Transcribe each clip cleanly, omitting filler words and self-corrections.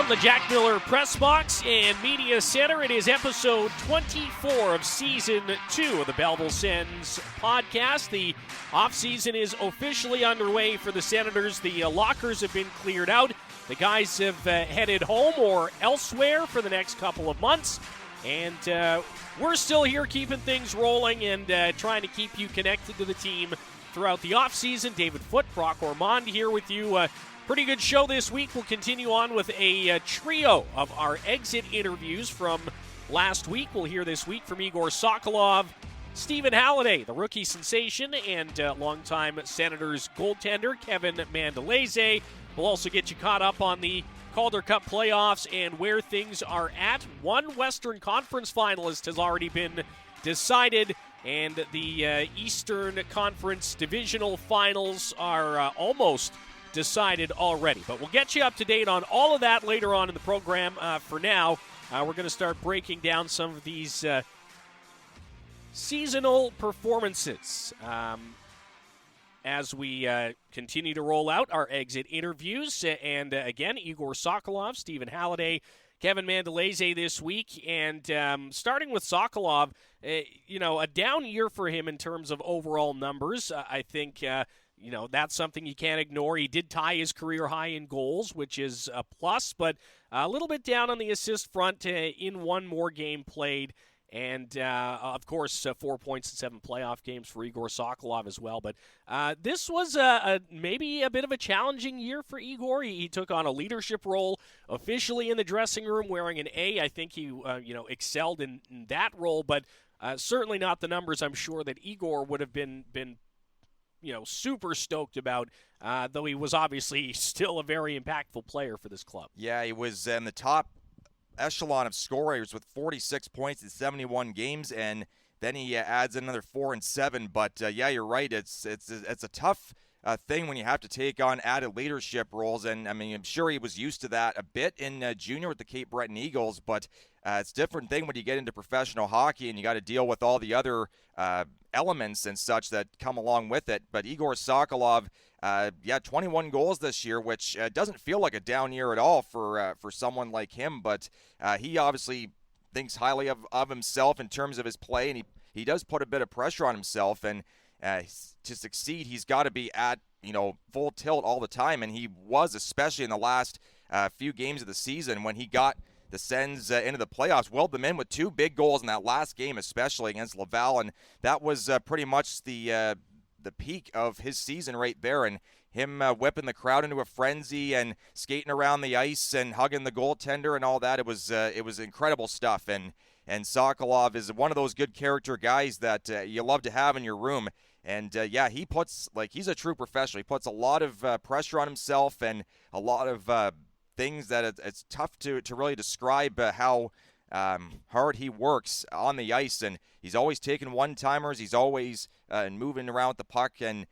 From the Jack Miller Press Box and Media Center, it is episode 24 of Season 2 of the Belleville Sens podcast. The offseason is officially underway for the Senators. The lockers have been cleared out. The guys have headed home or elsewhere for the next couple of months. And we're still here keeping things rolling and trying to keep you connected to the team throughout the offseason. David Foote, Brock Ormond here with you. Pretty good show this week. We'll continue on with a trio of our exit interviews from last week. We'll hear this week from Egor Sokolov.Stephen Halliday, the rookie sensation, and longtime Senators goaltender Kevin Mandolese. We'll also get you caught up on the Calder Cup Playoffs and where things are at. One Western Conference finalist has already been decided, and the Eastern Conference Divisional Finals are almost decided already. But we'll get you up to date on all of that later on in the program. For now, we're going to start breaking down some of these seasonal performances as we continue to roll out our exit interviews. And again, Egor Sokolov.Stephen Halliday, Kevin Mandolese this week. And starting with Sokolov, a down year for him in terms of overall numbers. I think that's something you can't ignore. He did tie his career high in goals, which is a plus, but a little bit down on the assist front in one more game played. And, of course, 4 points in 7 playoff games for Egor Sokolov as well. But this was maybe a bit of a challenging year for Egor. He took on a leadership role officially in the dressing room, wearing an A. I think he, excelled in that role, but certainly not the numbers I'm sure that Egor would have been super stoked about, though he was obviously still a very impactful player for this club. Yeah, he was in the top echelon of scorers with 46 points in 71 games, and then he adds another 4 and 7. But yeah, you're right. It's a tough thing when you have to take on added leadership roles, and I mean, I'm sure he was used to that a bit in junior with the Cape Breton Eagles, but it's a different thing when you get into professional hockey and you got to deal with all the other elements and such that come along with it. But Egor Sokolov, 21 goals this year, which doesn't feel like a down year at all for someone like him. But he obviously thinks highly of himself in terms of his play, and he does put a bit of pressure on himself. And to succeed, he's got to be at full tilt all the time, and he was, especially in the last few games of the season when he got the Sens into the playoffs. Willed them in with 2 big goals in that last game, especially against Laval, and that was pretty much the peak of his season right there, and him whipping the crowd into a frenzy and skating around the ice and hugging the goaltender and all that. It was incredible stuff, and Sokolov is one of those good character guys that you love to have in your room. And he puts, he's a true professional. He puts a lot of pressure on himself and a lot of things that it's tough to really describe how hard he works on the ice, and he's always taking one-timers. He's always moving around with the puck and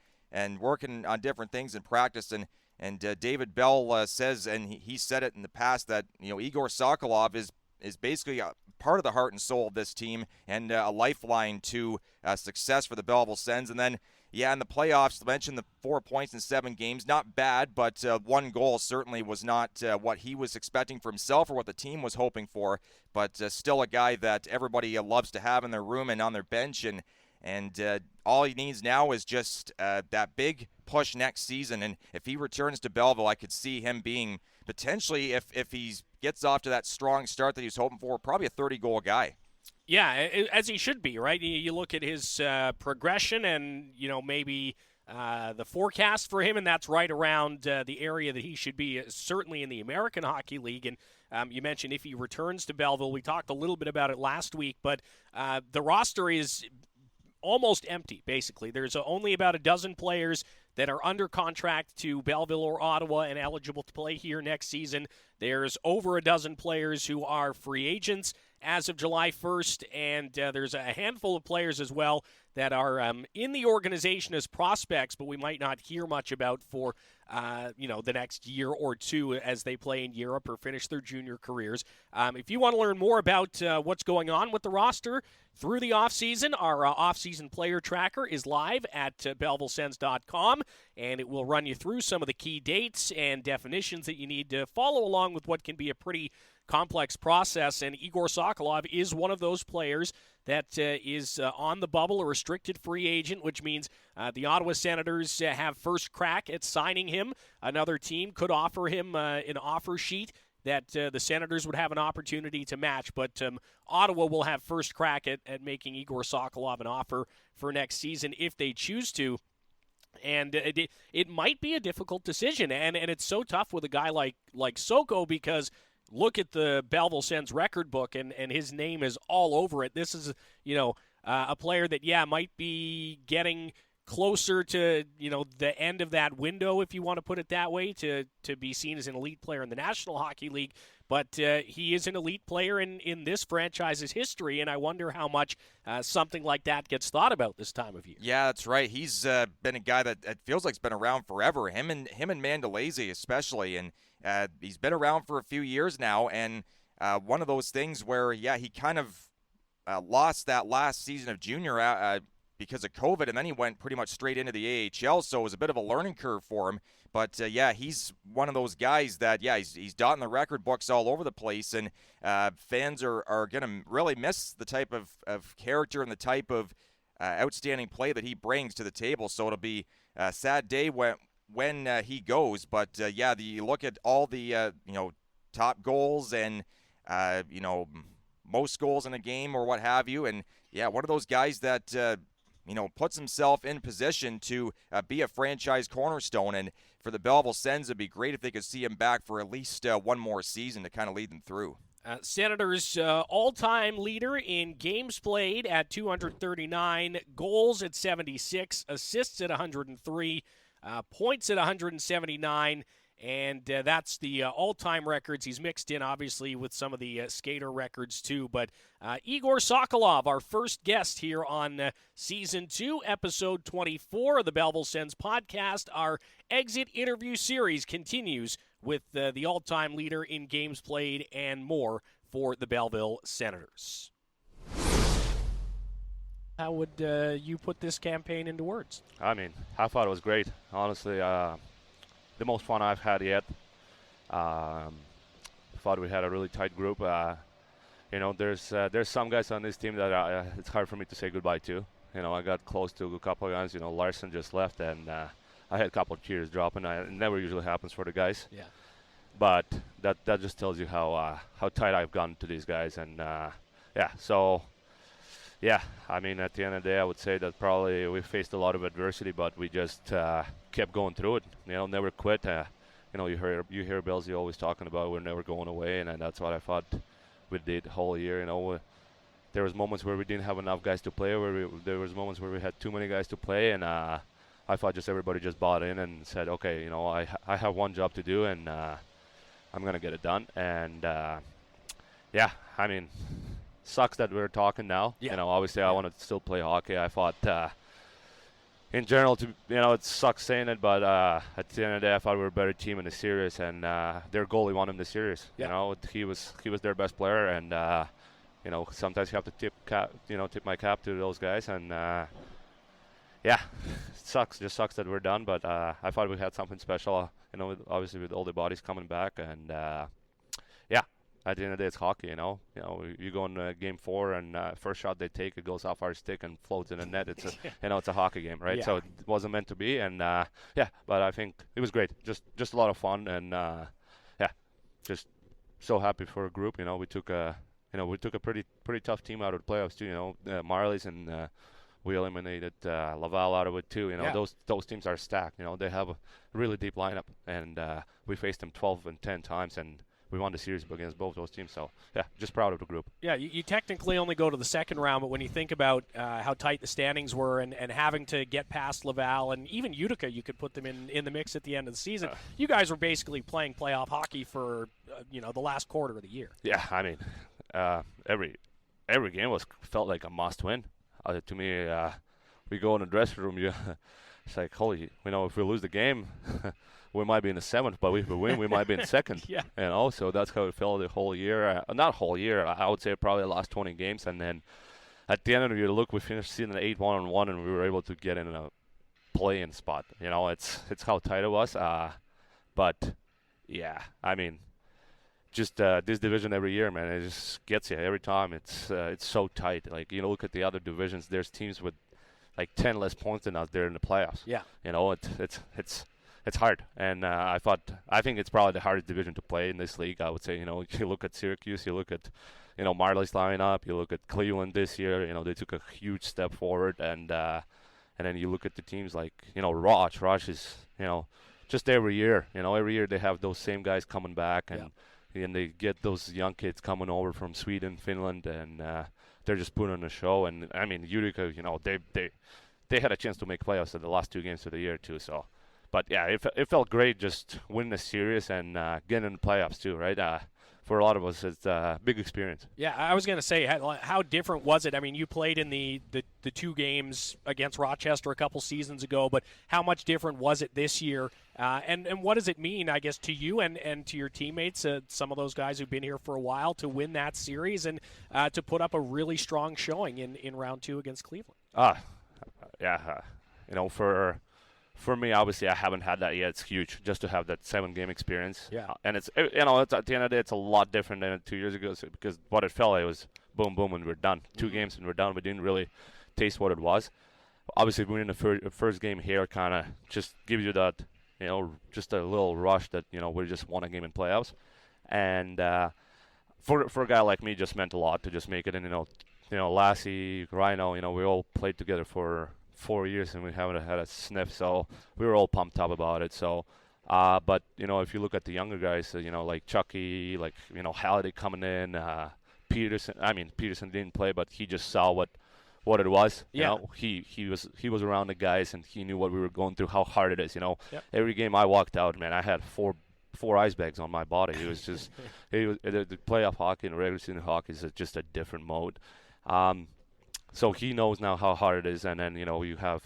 working on different things in practice. And David Bell says, and he said it in the past, that Egor Sokolov is basically a part of the heart and soul of this team and a lifeline to success for the Belleville Sens. And then in the playoffs, I mentioned the 4 points in 7 games. Not bad, but 1 goal certainly was not what he was expecting for himself or what the team was hoping for. But still a guy that everybody loves to have in their room and on their bench. And all he needs now is just that big push next season. And if he returns to Belleville, I could see him being potentially, if he gets off to that strong start that he was hoping for, probably a 30-goal guy. Yeah, as he should be, right? You look at his progression and, maybe the forecast for him, and that's right around the area that he should be, certainly in the American Hockey League. And you mentioned if he returns to Belleville, we talked a little bit about it last week, but the roster is almost empty, basically. There's only about a dozen players that are under contract to Belleville or Ottawa and eligible to play here next season. There's over a dozen players who are free agents as of July 1st, and there's a handful of players as well that are in the organization as prospects, but we might not hear much about for the next year or two as they play in Europe or finish their junior careers. If you want to learn more about what's going on with the roster through the offseason, our offseason player tracker is live at BellevilleSens.com, and it will run you through some of the key dates and definitions that you need to follow along with what can be a pretty complex process. And Egor Sokolov is one of those players that is on the bubble, a restricted free agent, which means the Ottawa Senators have first crack at signing him. Another team could offer him an offer sheet that the Senators would have an opportunity to match, but Ottawa will have first crack at making Egor Sokolov an offer for next season if they choose to. And it might be a difficult decision, and it's so tough with a guy like Soko, because look at the Belleville Sens record book, and his name is all over it. This is, a player that, might be getting closer to, the end of that window, if you want to put it that way, to be seen as an elite player in the National Hockey League. But he is an elite player in this franchise's history, and I wonder how much something like that gets thought about this time of year. Yeah, that's right. He's been a guy that it feels like's been around forever. Him and Mandolese especially, and he's been around for a few years now. And one of those things where, he kind of lost that last season of junior because of COVID, and then he went pretty much straight into the AHL, so it was a bit of a learning curve for him. But, he's one of those guys that, he's dotting the record books all over the place, and fans are going to really miss the type of character and the type of outstanding play that he brings to the table. So it'll be a sad day when he goes. But, you look at all the, top goals and, most goals in a game or what have you, and, one of those guys that puts himself in position to be a franchise cornerstone. And for the Belleville Sens, it'd be great if they could see him back for at least one more season to kind of lead them through. Senators' all-time leader in games played at 239, goals at 76, assists at 103, points at 179, and that's the all-time records. He's mixed in, obviously, with some of the skater records, too. But Egor Sokolov, our first guest here on Season 2, Episode 24 of the Belleville Sens podcast. Our exit interview series continues with the all-time leader in games played and more for the Belleville Senators. How would you put this campaign into words? I thought it was great. Honestly, the most fun I've had yet. Thought we had a really tight group. There's some guys on this team that it's hard for me to say goodbye to. I got close to a couple of guys. Larson just left, and I had a couple of tears dropping. It never usually happens for the guys. Yeah. But that just tells you how tight I've gotten to these guys, and So, at the end of the day, I would say that probably we faced a lot of adversity, but we just kept going through it. Never quit. You hear Bellsy always talking about we're never going away, and that's what I thought we did the whole year. There was moments where we didn't have enough guys to play, there was moments where we had too many guys to play, and I thought everybody just bought in and said, okay, I have one job to do, and I'm gonna get it done. And sucks that we're talking now. Yeah. Obviously I want to still play hockey. I thought, in general, it sucks saying it, but at the end of the day, I thought we were a better team in the series, and their goalie won them the series. Yeah. He was their best player, and sometimes you have to tip my cap to those guys, and it sucks. Just sucks that we're done, but I thought we had something special. Obviously with all the bodies coming back, and at the end of the day, it's hockey. You go in Game 4, and first shot they take, it goes off our stick and floats in the net. It's it's a hockey game, right? Yeah. So it wasn't meant to be, and but I think it was great. Just a lot of fun, and just so happy for a group. We took a pretty tough team out of the playoffs too. Marlies, and we eliminated Laval out of it too. Those teams are stacked. They have a really deep lineup, and we faced them 12 and 10 times, and we won the series against both those teams. So, just proud of the group. Yeah, you technically only go to the second round, but when you think about how tight the standings were and having to get past Laval and even Utica, you could put them in the mix at the end of the season. You guys were basically playing playoff hockey for, the last quarter of the year. Yeah, every game felt like a must-win. To me, we go in the dressing room, it's like, holy, if we lose the game, we might be in the 7th, but if we win, we might be in 2nd. Yeah. You know, so that's how it felt the whole year. Not whole year, I would say probably the last 20 games. And then at the end of the year, look, we finished season 8-1-1, and we were able to get in a play-in spot. You know, it's how tight it was. But, yeah, I mean, just this division every year, man, it just gets you every time. It's so tight. Like, you know, look at the other divisions. There's teams with like 10 less points than us there in the playoffs. Yeah. You know, it's hard, and I think it's probably the hardest division to play in this league. I would say, you know, you look at Syracuse, you look at, you know, Marley's lineup, you look at Cleveland this year. You know, they took a huge step forward, and then you look at the teams like, you know, Rush is, you know, just every year they have those same guys coming back, and they get those young kids coming over from Sweden, Finland, and they're just putting on a show. And I mean, Utica, you know, they had a chance to make playoffs at the last 2 games of the year too. So. But, yeah, it felt great just winning a series and getting in the playoffs too, right? For a lot of us, it's a big experience. Yeah, I was going to say, how different was it? I mean, you played in the 2 games against Rochester a couple seasons ago, but how much different was it this year? And what does it mean, I guess, to you and to your teammates, some of those guys who've been here for a while, to win that series and to put up a really strong showing in round 2 against Cleveland? You know, for me, obviously, I haven't had that yet. It's huge just to have that 7-game experience. Yeah. And it's, you know, it's, at the end of the day, it's a lot different than 2 years ago, because what it felt like was boom, boom, and we're done. 2 games and we're done. We didn't really taste what it was. Obviously, winning the first game here kind of just gives you that, you know, just a little rush that, you know, we just won a game in playoffs. And for a guy like me, it just meant a lot to just make it. And, you know, Lassie, Rhino, you know, we all played together for 4 years, and we haven't had a sniff, so we were all pumped up about it. So, but, you know, if you look at the younger guys, you know, like Chucky, like, you know, Halliday coming in, Peterson didn't play, but he just saw what it was. Yeah. You know, he was around the guys, and he knew what we were going through, how hard it is. You know, Yep. Every game I walked out, man, I had four ice bags on my body. It was just, the playoff hockey and regular season hockey is just a different mode. So he knows now how hard it is. And then, you know, you have,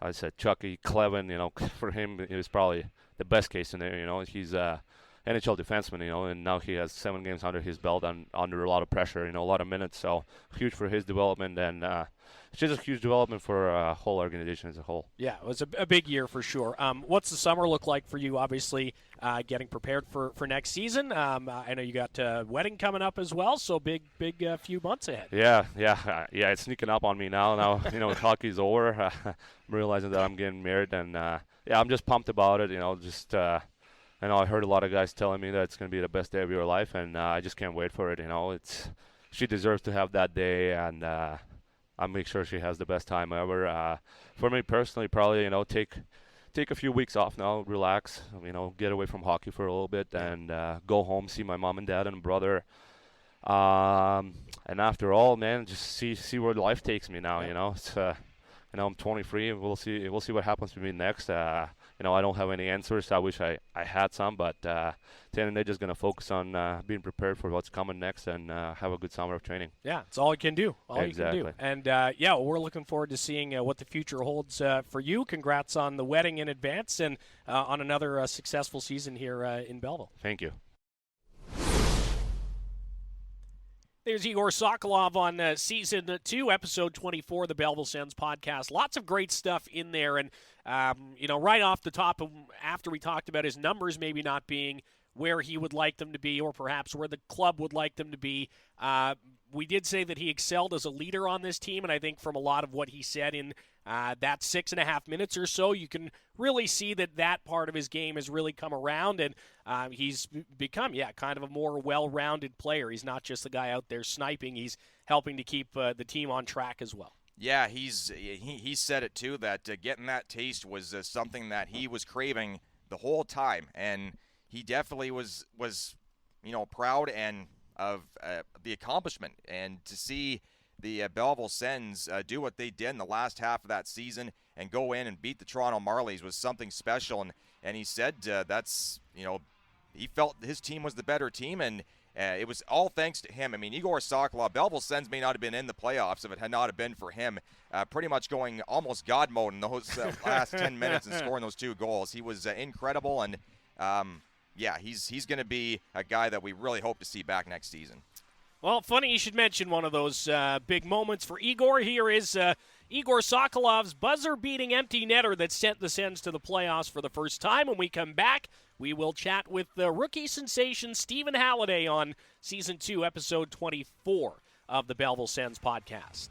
I said, Chucky, Clevin, you know, for him, it was probably the best case scenario. You know, he's a NHL defenseman, you know, and now he has 7 games under his belt and under a lot of pressure, you know, a lot of minutes. So huge for his development, and it's just a huge development for a whole organization as a whole. Yeah, it was a big year for sure. What's the summer look like for you? Obviously, getting prepared for next season. I know you got a wedding coming up as well, so big few months ahead. Yeah, it's sneaking up on me now. Now, you know, hockey's over. I'm realizing that I'm getting married, and I'm just pumped about it. You know, just I know I heard a lot of guys telling me that it's going to be the best day of your life, and I just can't wait for it. You know, she deserves to have that day, and I'll make sure she has the best time ever. For me personally, probably, you know, take a few weeks off now, relax, you know, get away from hockey for a little bit, and go home, see my mom and dad and brother. And after all, man, just see where life takes me now. You know, it's you know, I'm 23, and we'll see what happens to me next. You know, I don't have any answers. I wish I had some, but then they're just going to focus on being prepared for what's coming next, and have a good summer of training. Yeah, it's all you can do. Exactly. You can do. And, we're looking forward to seeing what the future holds for you. Congrats on the wedding in advance, and on another successful season here in Belleville. Thank you. There's Egor Sokolov on Season 2, Episode 24 of the Belleville Sens podcast. Lots of great stuff in there. And, you know, right off the top, after we talked about his numbers maybe not being where he would like them to be, or perhaps where the club would like them to be, we did say that he excelled as a leader on this team. And I think from a lot of what he said in that 6.5 minutes or so, you can really see that part of his game has really come around, and he's become, kind of a more well-rounded player. He's not just the guy out there sniping. He's helping to keep the team on track as well. Yeah, he said it too, that getting that taste was something that he was craving the whole time, and he definitely was you know, proud and of the accomplishment, and to see the Belleville Sens do what they did in the last half of that season and go in and beat the Toronto Marlies was something special. And he said that's, you know, he felt his team was the better team, and it was all thanks to him. I mean, Egor Sokolov, Belleville Sens may not have been in the playoffs if it had not have been for him. Pretty much going almost God mode in those last 10 minutes and scoring those 2 goals. He was incredible, and he's going to be a guy that we really hope to see back next season. Well, funny you should mention one of those big moments for Egor. Here is Egor Sokolov's buzzer-beating empty netter that sent the Sens to the playoffs for the first time. When we come back, we will chat with the rookie sensation Stephen Halliday on Season 2, Episode 24 of the Belleville Sens podcast.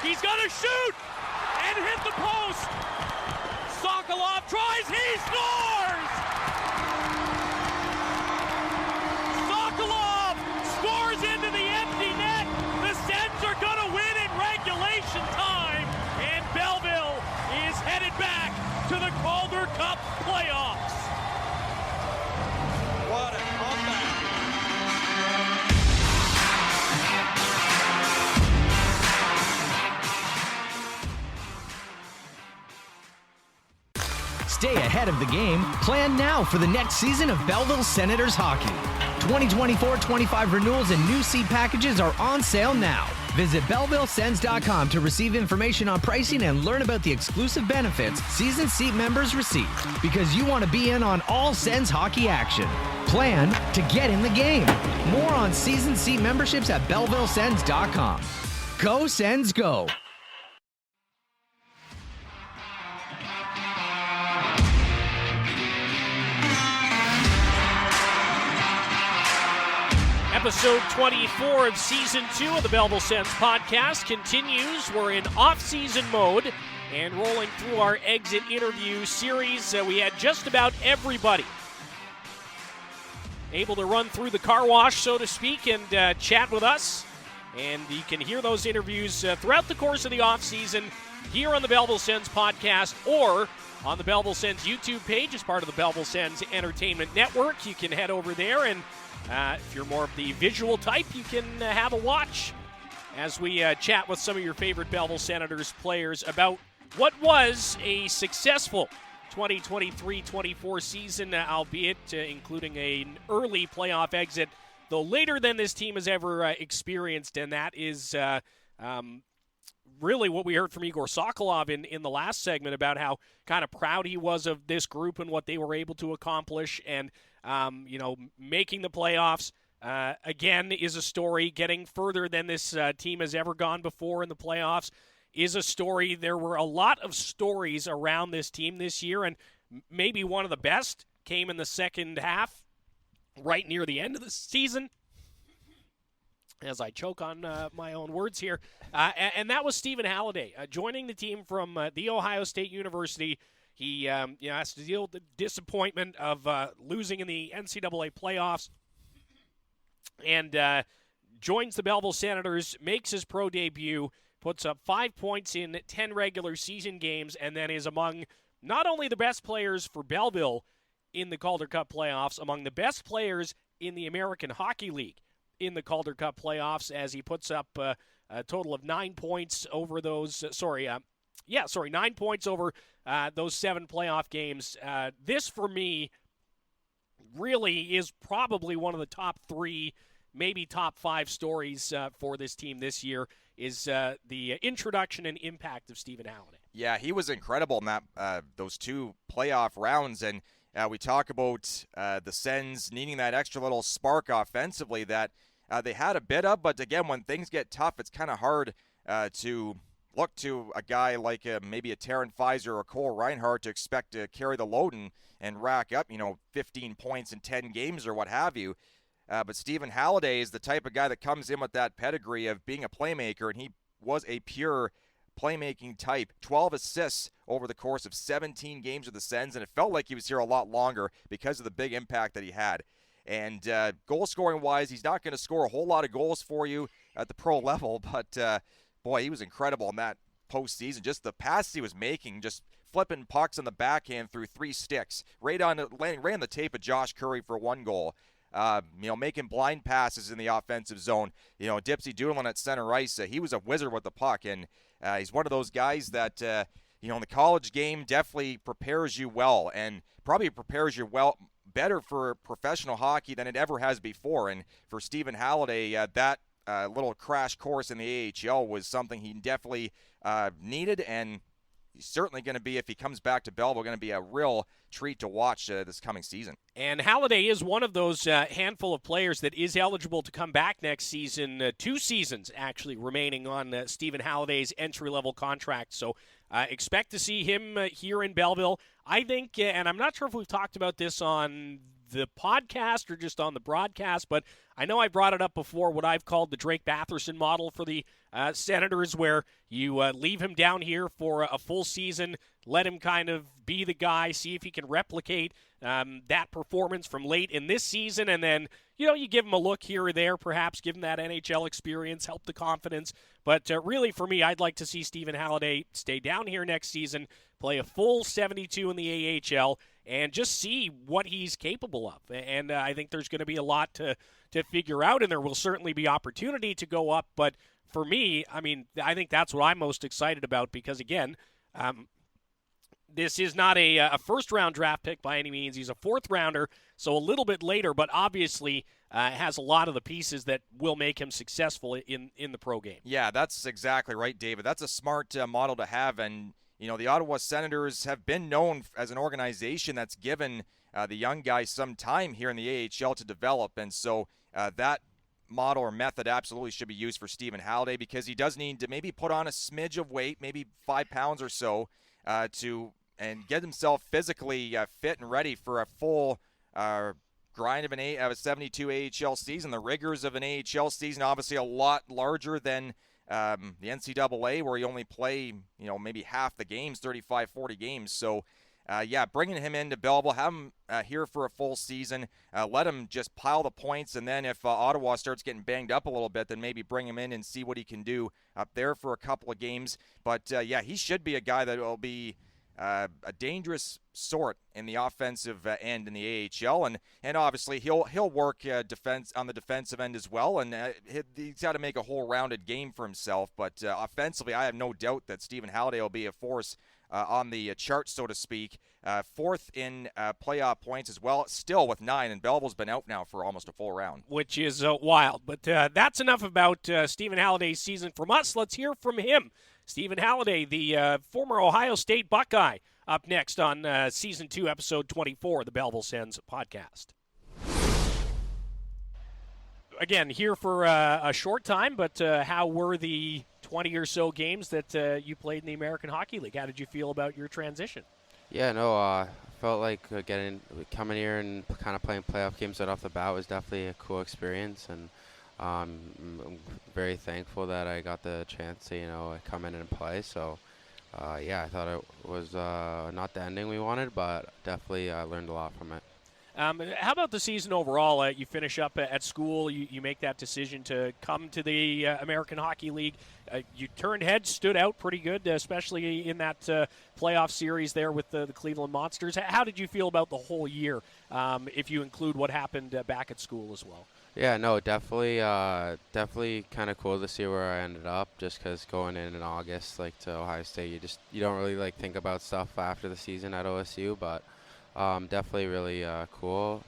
He's going to shoot and hit the post. Sokolov tries, he scores! Sokolov scores into the empty net. The Sens are going to win in regulation time, and Belleville is headed back to the Calder Cup Playoffs. What a comeback. Stay ahead of the game. Plan now for the next season of Belleville Senators hockey. 2024-25 renewals and new seat packages are on sale now. Visit BellevilleSens.com to receive information on pricing and learn about the exclusive benefits season seat members receive. Because you want to be in on all Sens hockey action. Plan to get in the game. More on season seat memberships at BellevilleSens.com. Go Sens, go! Episode 24 of Season 2 of the Belleville Sens podcast continues. We're in off-season mode and rolling through our exit interview series. We had just about everybody able to run through the car wash, so to speak, and chat with us. And you can hear those interviews throughout the course of the off-season here on the Belleville Sens podcast or on the Belleville Sens YouTube page as part of the Belleville Sens Entertainment Network. You can head over there, and if you're more of the visual type, you can have a watch as we chat with some of your favorite Belleville Senators players about what was a successful 2023-24 season, albeit including an early playoff exit, though later than this team has ever experienced, and that is really what we heard from Egor Sokolov in the last segment about how kind of proud he was of this group and what they were able to accomplish, and making the playoffs, again, is a story. Getting further than this team has ever gone before in the playoffs is a story. There were a lot of stories around this team this year, and maybe one of the best came in the second half, right near the end of the season, as I choke on my own words here. And that was Stephen Halliday, joining the team from The Ohio State University. He has to deal with the disappointment of losing in the NCAA playoffs and joins the Belleville Senators, makes his pro debut, puts up 5 points in 10 regular season games, and then is among not only the best players for Belleville in the Calder Cup playoffs, among the best players in the American Hockey League in the Calder Cup playoffs, as he puts up a total of 9 points over those 9 points over those 7 playoff games. This, for me, really is probably one of the top 3, maybe top 5 stories for this team this year, is the introduction and impact of Stephen Halliday. Yeah, he was incredible in that those 2 playoff rounds, and we talk about the Sens needing that extra little spark offensively that they had a bit of, but again, when things get tough, it's kind of hard to look to a guy like maybe a Taryn Fizer or Cole Reinhardt to expect to carry the load and rack up, 15 points in 10 games or what have you. But Stephen Halliday is the type of guy that comes in with that pedigree of being a playmaker, and he was a pure playmaking type. 12 assists over the course of 17 games with the Sens, and it felt like he was here a lot longer because of the big impact that he had. And goal scoring wise, he's not going to score a whole lot of goals for you at the pro level, but boy, he was incredible in that postseason. Just the passes he was making, just flipping pucks on the backhand through 3 sticks, ran on the tape of Josh Curry for 1 goal. Making blind passes in the offensive zone. Dipsy Doolin at center ice, he was a wizard with the puck, and he's one of those guys that in the college game definitely prepares you well, and probably prepares you well better for professional hockey than it ever has before. And for Stephen Halliday, that little crash course in the AHL was something he definitely needed, and he's certainly going to be, if he comes back to Belleville, going to be a real treat to watch this coming season. And Halliday is one of those handful of players that is eligible to come back next season. 2 seasons, actually, remaining on Stephen Halliday's entry-level contract. So expect to see him here in Belleville. I think, and I'm not sure if we've talked about this on the podcast or just on the broadcast, but I know I brought it up before, what I've called the Drake Batherson model for the Senators, where you leave him down here for a full season, let him kind of be the guy, see if he can replicate that performance from late in this season, and then, you give him a look here or there, perhaps give him that NHL experience, help the confidence. But really, for me, I'd like to see Stephen Halliday stay down here next season, play a full 72 in the AHL, and just see what he's capable of. And I think there's going to be a lot to figure out, and there will certainly be opportunity to go up. But for me, I think that's what I'm most excited about because, again, this is not a first-round draft pick by any means. He's a fourth-rounder, so a little bit later, but obviously has a lot of the pieces that will make him successful in the pro game. Yeah, that's exactly right, David. That's a smart model to have, and the Ottawa Senators have been known as an organization that's given the young guys some time here in the AHL to develop. And so that model or method absolutely should be used for Stephen Halliday because he does need to maybe put on a smidge of weight, maybe 5 pounds or so, and get himself physically fit and ready for a full grind of a 72 AHL season. The rigors of an AHL season obviously a lot larger than the NCAA, where you only play, maybe half the games, 35, 40 games. So, bringing him into Belleville, have him here for a full season, let him just pile the points, and then if Ottawa starts getting banged up a little bit, then maybe bring him in and see what he can do up there for a couple of games. But, he should be a guy that will be a dangerous sort in the offensive end in the AHL, and obviously he'll work defense on the defensive end as well, and he's got to make a whole rounded game for himself. But offensively, I have no doubt that Stephen Halliday will be a force on the chart, so to speak. Fourth in playoff points as well, still with 9, and Belleville's been out now for almost a full round. Which is wild. But that's enough about Stephen Halliday's season from us. Let's hear from him. Stephen Halliday, the former Ohio State Buckeye, up next on Season 2, Episode 24 of the Belleville Sens podcast. Again, here for a short time, but how were the 20 or so games that you played in the American Hockey League? How did you feel about your transition? Yeah, no, felt like coming here and kind of playing playoff games right off the bat was definitely a cool experience, and I'm very thankful that I got the chance to, come in and play. So, I thought it was not the ending we wanted, but definitely I learned a lot from it. How about the season overall? You finish up at school, you make that decision to come to the American Hockey League. You turned heads, stood out pretty good, especially in that playoff series there with the Cleveland Monsters. How did you feel about the whole year, if you include what happened back at school as well? Yeah, no, definitely kind of cool to see where I ended up, just because going in August, to Ohio State, you don't really, think about stuff after the season at OSU, but definitely really cool.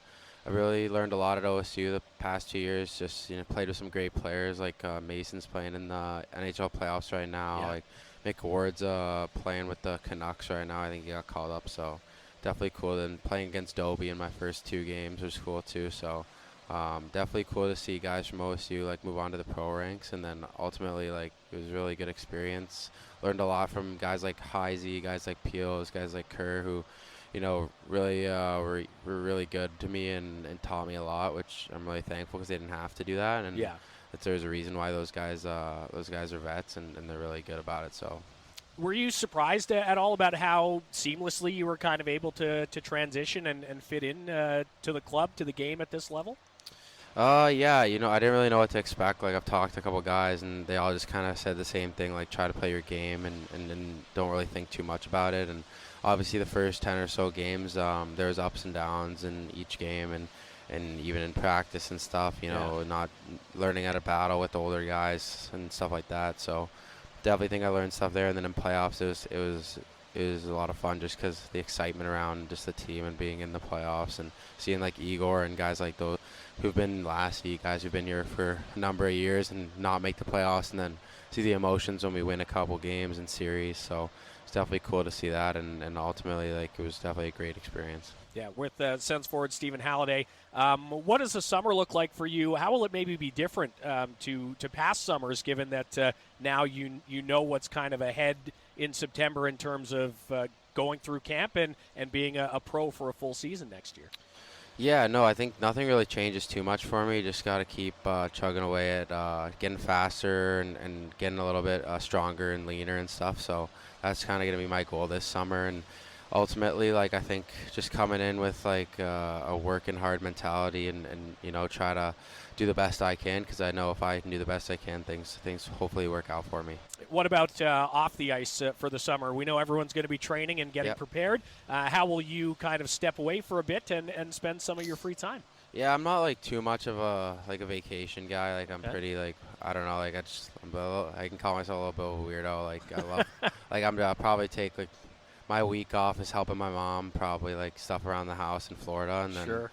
I really learned a lot at OSU the past 2 years. Just played with some great players, like Mason's playing in the NHL playoffs right now. Yeah. Like Mick Ward's playing with the Canucks right now. I think he got called up, so definitely cool. Then playing against Dobie in my first 2 games was cool too. So definitely cool to see guys from OSU move on to the pro ranks, and then ultimately it was a really good experience. Learned a lot from guys like Heisey, guys like Peels, guys like Kerr, who really were really good to me and taught me a lot, which I'm really thankful because they didn't have to do that. And there's a reason why those guys are vets, and they're really good about it. So, were you surprised at all about how seamlessly you were kind of able to transition and fit in to the club, to the game at this level? I didn't really know what to expect. I've talked to a couple guys, and they all just kind of said the same thing, try to play your game and don't really think too much about it. And obviously the first 10 or so games, there was ups and downs in each game, and even in practice and stuff, not learning how to battle with older guys and stuff like that. So definitely think I learned stuff there. And then in playoffs, it was is a lot of fun just because the excitement around just the team and being in the playoffs and seeing like Egor and guys like those who've been guys who've been here for a number of years and not make the playoffs, and then see the emotions when we win a couple games and series. So it's definitely cool to see that, and ultimately, like, it was definitely a great experience. Yeah, with Sens forward Stephen Halliday, what does the summer look like for you? How will it maybe be different to past summers, given that now you know what's kind of ahead in September in terms of going through camp and being a pro for a full season next year? Yeah, no, I think nothing really changes too much for me. Just got to keep chugging away at getting faster and getting a little bit stronger and leaner and stuff. So that's kind of going to be my goal this summer. And ultimately, like, I think just coming in with like a working hard mentality and you know, try to do the best I can, because I know if I can do the best I can, things hopefully work out for me. What about off the ice for the summer? We know everyone's going to be training and getting prepared. How will you kind of step away for a bit and spend some of your free time? Yeah, I'm not like too much of a vacation guy. Like, I'm pretty like, I don't know, like I can call myself a little bit of a weirdo. Like, I love like I'll probably take like my week off is helping my mom, probably like stuff around the house in Florida, and then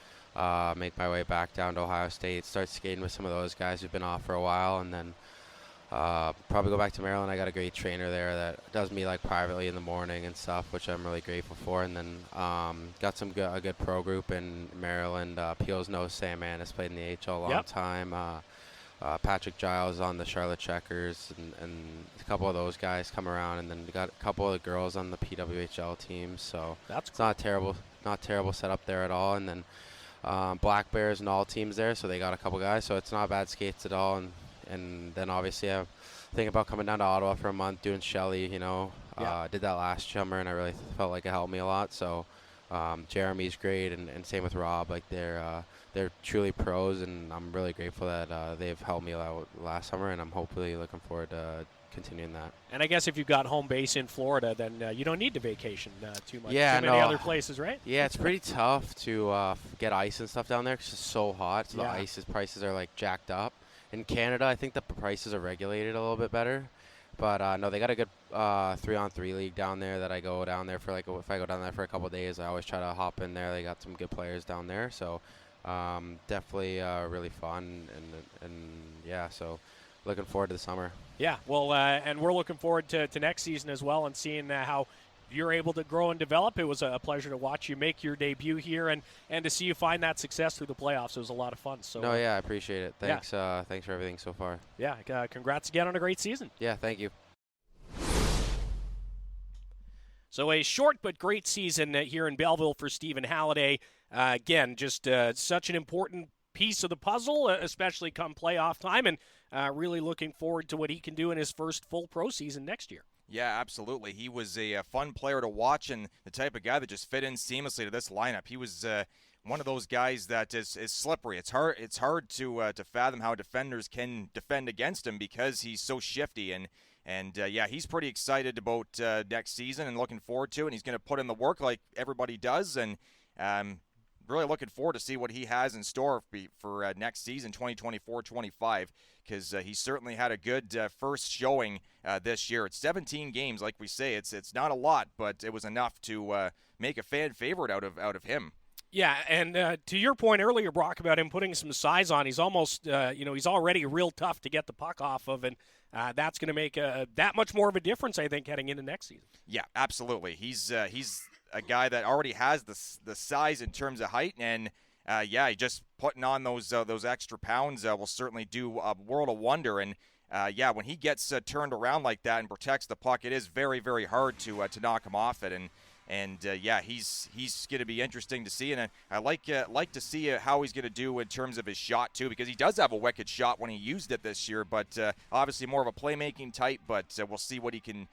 make my way back down to Ohio State, start skating with some of those guys who've been off for a while, and then probably go back to Maryland. I got a great trainer there that does me like privately in the morning and stuff, which I'm really grateful for. And then got a good pro group in Maryland. Peel's knows Sam Mann has played in the AHL a long time. Patrick Giles on the Charlotte Checkers, and a couple of those guys come around, and then we got a couple of the girls on the PWHL team. So that's cool. It's not terrible setup there at all. And then Black Bears and all teams there, so they got a couple guys. So it's not bad skates at all. And then obviously I think about coming down to Ottawa for a month doing Shelley, you know. Did that last summer, and I really felt like it helped me a lot. So Jeremy's great, and same with Rob. Like, they're truly pros, and I'm really grateful that they've helped me out last summer, and I'm hopefully looking forward to continuing that. And I guess if you've got home base in Florida, then you don't need to vacation too much. Yeah, too many other places, right? Yeah, it's pretty tough to get ice and stuff down there because it's so hot. So the ice prices are like jacked up. In Canada, I think the prices are regulated a little bit better. But no, they got a good 3-on-3 league down there that I go down there for. Like, if I go down there for a couple of days, I always try to hop in there. They got some good players down there. So definitely really fun. And yeah, so looking forward to the summer. Yeah, well, and we're looking forward to next season as well, and seeing how you're able to grow and develop. It was a pleasure to watch you make your debut here and to see you find that success through the playoffs. It was a lot of fun. So no, I appreciate it. Thanks. Thanks for everything so far. Yeah, congrats again on a great season. Yeah, thank you. So a short but great season here in Belleville for Stephen Halliday. Again, just such an important piece of the puzzle, especially come playoff time, and really looking forward to what he can do in his first full pro season next year. Yeah, absolutely. He was a fun player to watch, and the type of guy that just fit in seamlessly to this lineup. He was one of those guys that is slippery. It's hard to fathom how defenders can defend against him because he's so shifty. And he's pretty excited about next season and looking forward to it. And he's going to put in the work like everybody does, and really looking forward to see what he has in store for next season, 2024-25, because he certainly had a good first showing this year. It's 17 games, like we say. It's not a lot, but it was enough to make a fan favorite out of him. Yeah, and to your point earlier, Brock, about him putting some size on, he's almost, he's already real tough to get the puck off of, and that's going to make that much more of a difference, I think, heading into next season. Yeah, absolutely. He's a guy that already has the size in terms of height, and just putting on those extra pounds will certainly do a world of wonder. And when he gets turned around like that and protects the puck, it is very, very hard to knock him off it. And he's going to be interesting to see, and I like to see how he's going to do in terms of his shot too, because he does have a wicked shot when he used it this year, but obviously more of a playmaking type. But we'll see what he can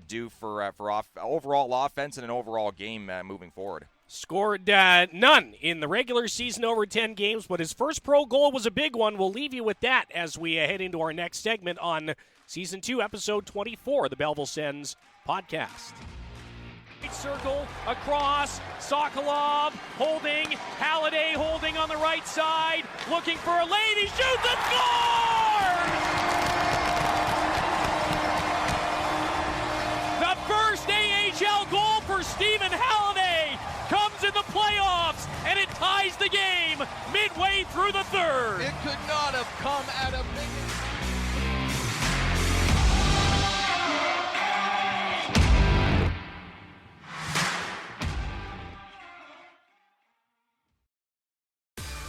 do for overall offense and an overall game moving forward. Scored none in the regular season over 10 games, but his first pro goal was a big one. We'll leave you with that as we head into our next segment on Season 2, Episode 24 of the Belleville Sens podcast. Circle across, Sokolov holding, Halliday holding on the right side, looking for a lane, he shoots and scores! The first AHL goal and it ties the game midway through the third. It could not have come at a bigger...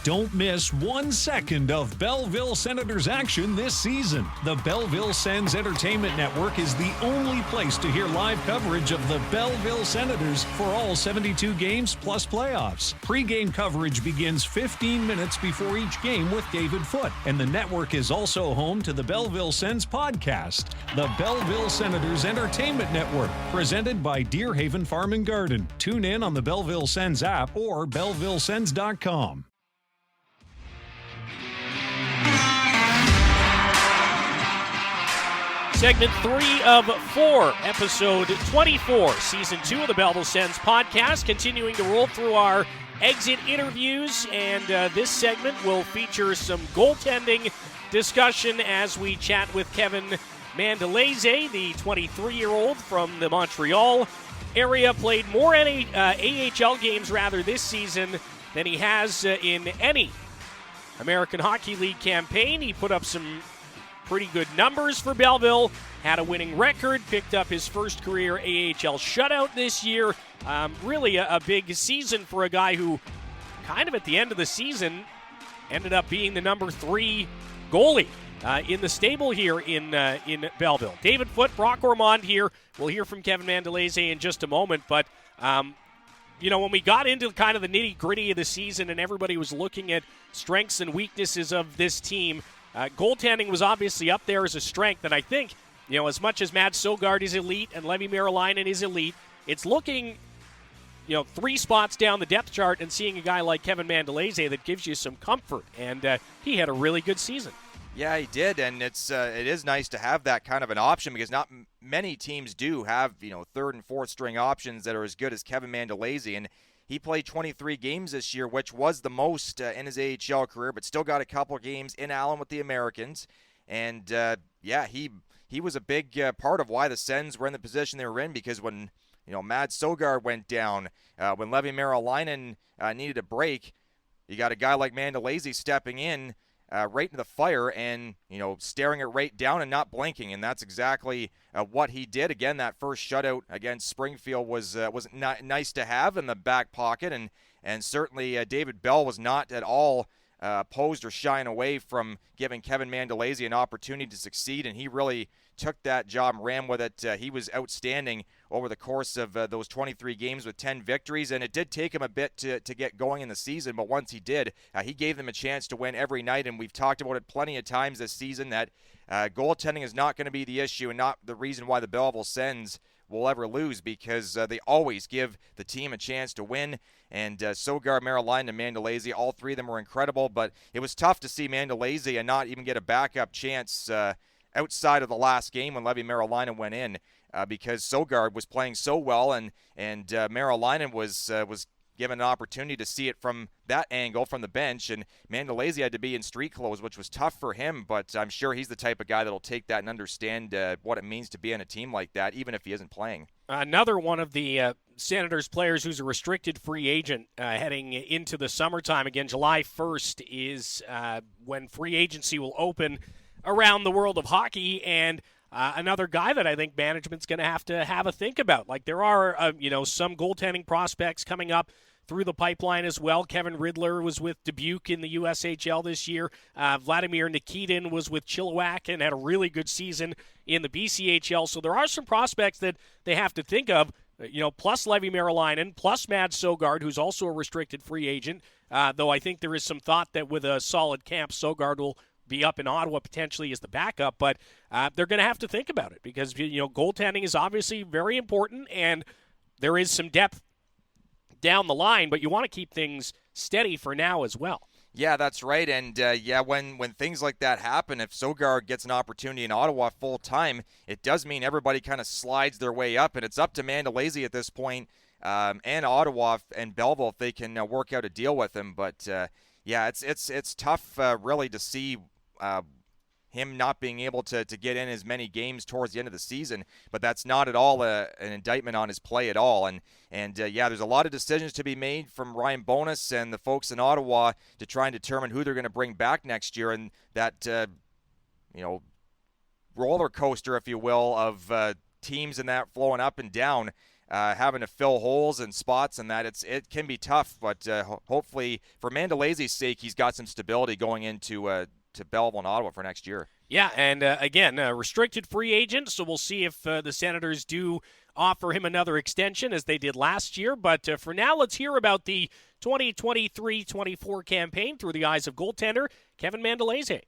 Don't miss 1 second of Belleville Senators action this season. The Belleville Sens Entertainment Network is the only place to hear live coverage of the Belleville Senators for all 72 games plus playoffs. Pre-game coverage begins 15 minutes before each game with David Foote, and the network is also home to the Belleville Sens podcast, the Belleville Senators Entertainment Network, presented by Deerhaven Farm and Garden. Tune in on the Belleville Sens app or bellevillesens.com. Segment 3 of 4, episode 24, season 2 of the Belleville Sens podcast, continuing to roll through our exit interviews, and this segment will feature some goaltending discussion as we chat with Kevin Mandolese, the 23-year-old from the Montreal area, played more AHL games this season than he has in any American Hockey League campaign. He put up some pretty good numbers for Belleville, had a winning record, picked up his first career AHL shutout this year. Really a big season for a guy who kind of at the end of the season ended up being the number 3 goalie in the stable here in Belleville. David Foote, Brock Ormond here. We'll hear from Kevin Mandolese in just a moment, but when we got into kind of the nitty-gritty of the season and everybody was looking at strengths and weaknesses of this team, goaltending was obviously up there as a strength, and I think, as much as Matt Sogard is elite and Levi Merilainen is elite, it's looking, 3 spots down the depth chart and seeing a guy like Kevin Mandolese that gives you some comfort, and he had a really good season. Yeah, he did, and it is nice to have that kind of an option because not many teams do have, third and fourth string options that are as good as Kevin Mandolese, and he played 23 games this year, which was the most in his AHL career, but still got a couple of games in Allen with the Americans. And, he was a big part of why the Sens were in the position they were in because when, Mad Sogard went down, when Levi Merilainen needed a break, you got a guy like Mandolese stepping in right into the fire and, staring it right down and not blinking. And that's exactly what he did. Again, that first shutout against Springfield was nice to have in the back pocket. And certainly David Bell was not at all opposed or shying away from giving Kevin Mandolese an opportunity to succeed. And he really took that job and ran with it. He was outstanding over the course of those 23 games with 10 victories, and it did take him a bit to get going in the season, but once he did, he gave them a chance to win every night, and we've talked about it plenty of times this season that goaltending is not going to be the issue and not the reason why the Belleville Sens will ever lose because they always give the team a chance to win, and Sogard, Merilainen, and Mandolese, all three of them were incredible, but it was tough to see Mandolese and not even get a backup chance outside of the last game when Levi Merilainen went in because Sogard was playing so well and Merilainen was given an opportunity to see it from that angle from the bench, and Mandolese had to be in street clothes, which was tough for him, but I'm sure he's the type of guy that'll take that and understand what it means to be in a team like that, even if he isn't playing. Another one of the Senators players who's a restricted free agent heading into the summertime, again, July 1st is when free agency will open around the world of hockey, and another guy that I think management's going to have a think about. Like there are, some goaltending prospects coming up through the pipeline as well. Kevin Riddler was with Dubuque in the USHL this year. Vladimir Nikitin was with Chilliwack and had a really good season in the BCHL. So there are some prospects that they have to think of, plus Levi Merilainen, plus Mad Sogard, who's also a restricted free agent, though I think there is some thought that with a solid camp, Sogard will be up in Ottawa potentially as the backup, but they're going to have to think about it because, goaltending is obviously very important and there is some depth down the line, but you want to keep things steady for now as well. Yeah, that's right. And, when things like that happen, if Sogard gets an opportunity in Ottawa full-time, it does mean everybody kind of slides their way up, and it's up to Mandolese at this point and Ottawa and Belleville if they can work out a deal with him. But, it's tough really to see him not being able to get in as many games towards the end of the season, but that's not at all an indictment on his play at all. And yeah, there's a lot of decisions to be made from Ryan Bonus and the folks in Ottawa to try and determine who they're going to bring back next year, and that roller coaster, if you will, of teams and that flowing up and down, having to fill holes and spots, and that it can be tough. But hopefully, for Mandolese's sake, he's got some stability going into to Belleville and Ottawa for next year. Yeah, and again, restricted free agent, so we'll see if the Senators do offer him another extension as they did last year. But for now, let's hear about the 2023-24 campaign through the eyes of goaltender Kevin Mandolese.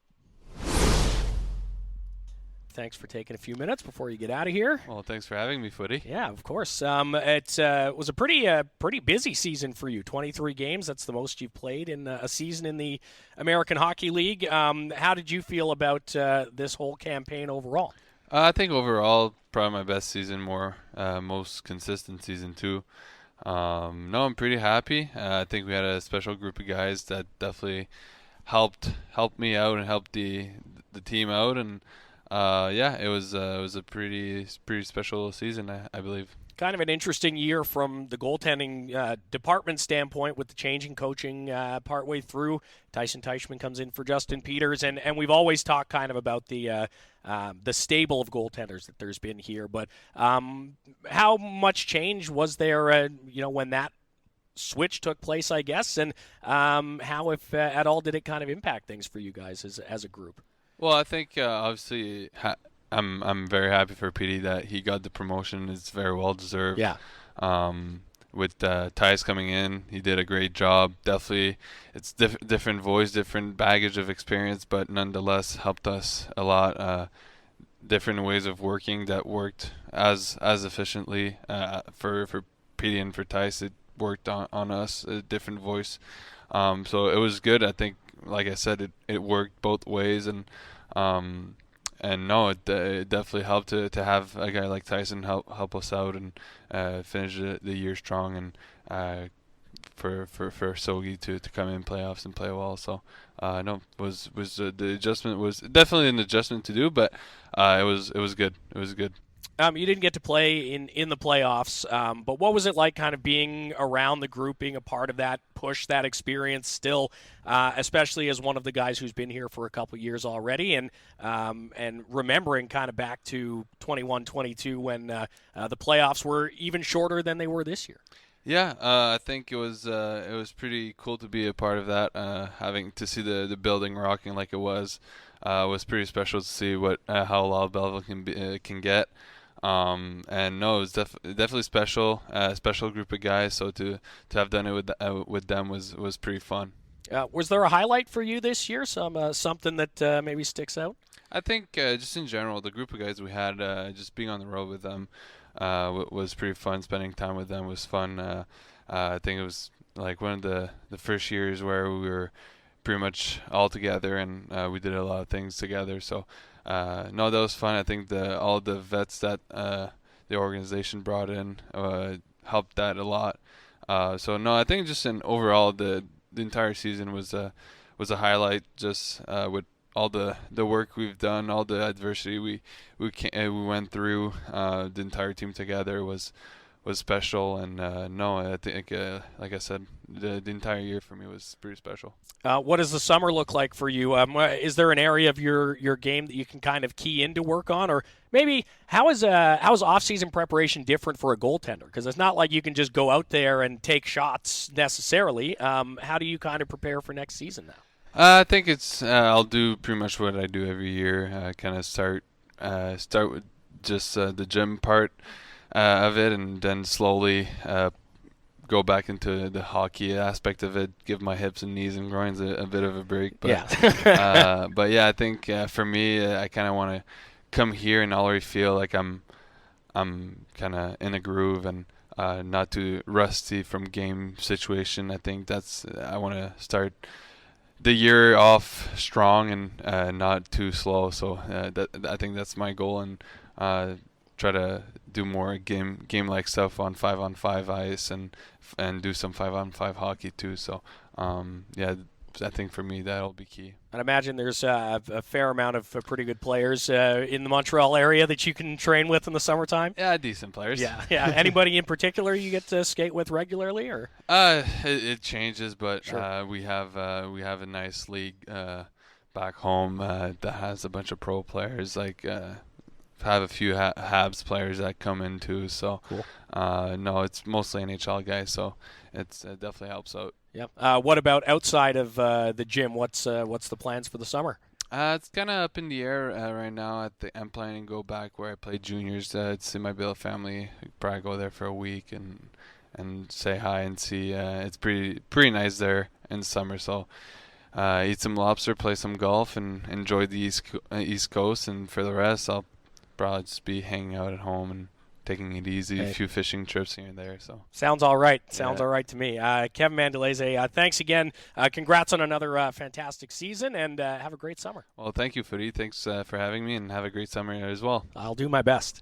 Thanks for taking a few minutes before you get out of here. Well, thanks for having me, Footy. Yeah, of course. It was a pretty busy season for you. 23 games. That's the most you've played in a season in the American Hockey League. How did you feel about this whole campaign overall? I think overall, probably my best season, most consistent season too. No, I'm pretty happy. I think we had a special group of guys that definitely helped me out and helped the team out, and it was a pretty special season, I believe. Kind of an interesting year from the goaltending department standpoint with the changing coaching partway through. Tyson Teichman comes in for Justin Peters, and we've always talked kind of about the stable of goaltenders that there's been here. But how much change was there, when that switch took place, I guess, and how, if at all, did it kind of impact things for you guys as a group? Well, I think obviously I'm very happy for Petey that he got the promotion. It's very well deserved. Yeah. With Tice coming in, he did a great job. Definitely, it's different voice, different baggage of experience, but nonetheless helped us a lot. Different ways of working that worked as efficiently for Petey and for Tice. It worked on us, a different voice. So it was good. I think, like I said, it worked both ways, and no, it definitely helped to have a guy like Tyson help us out and finish the year strong, and for Sogi to come in playoffs and play well. So the adjustment was definitely an adjustment to do, but it was good. It was good. You didn't get to play in the playoffs, but what was it like kind of being around the group, being a part of that push, that experience still, especially as one of the guys who's been here for a couple years already, and remembering kind of back to 21-22 when the playoffs were even shorter than they were this year? Yeah, I think it was pretty cool to be a part of that. Having to see the building rocking like it was pretty special to see how loud Belleville can get. And no, it was definitely special, special group of guys. So to have done it with them was pretty fun. Was there a highlight for you this year? Something that maybe sticks out? I think just in general, the group of guys we had, just being on the road with them was pretty fun. Spending time with them was fun. I think it was like one of the first years where we were pretty much all together, and we did a lot of things together. So no, that was fun. I think all the vets that the organization brought in helped that a lot. So no, I think just in overall the entire season was a highlight. Just with all the work we've done, all the adversity we went through, the entire team together was special. And no, I think like I said, the entire year for me was pretty special. What does the summer look like for you? Is there an area of your game that you can kind of key in to work on, or maybe how is off-season preparation different for a goaltender? Because it's not like you can just go out there and take shots necessarily. How do you kind of prepare for next season now? I think it's I'll do pretty much what I do every year. Kind of start with just the gym part of it, and then slowly go back into the hockey aspect of it. Give my hips and knees and groins a bit of a break. But yeah. But yeah, I think for me, I kind of want to come here and already feel like I'm kind of in a groove and not too rusty from game situation. I think I want to start the year off strong and not too slow. So I think that's my goal, and try to do more game-like stuff on 5-on-5 ice and do some 5-on-5 hockey too. So yeah, I think for me that'll be key. I'd imagine there's a fair amount of pretty good players in the Montreal area that you can train with in the summertime. Yeah, decent players. Yeah. Anybody in particular you get to skate with regularly, or? It changes, but Sure. we have a nice league back home that has a bunch of pro players. Like have a few Habs players that come in too. So cool. No, it's mostly NHL guys. So it definitely helps out. Yep. What about outside of the gym? What's the plans for the summer? It's kind of up in the air right now. I'm planning to go back where I played juniors to see my Belleville family. Probably go there for a week and say hi and see. It's pretty nice there in the summer. So eat some lobster, play some golf, and enjoy the East Coast. And for the rest, I'll probably just be hanging out at home and taking it easy, a few fishing trips here and there. So sounds all right. Sounds all right to me. Kevin Mandolese, thanks again. Congrats on another fantastic season, and have a great summer. Well, thank you, Footy. Thanks for having me, and have a great summer as well. I'll do my best.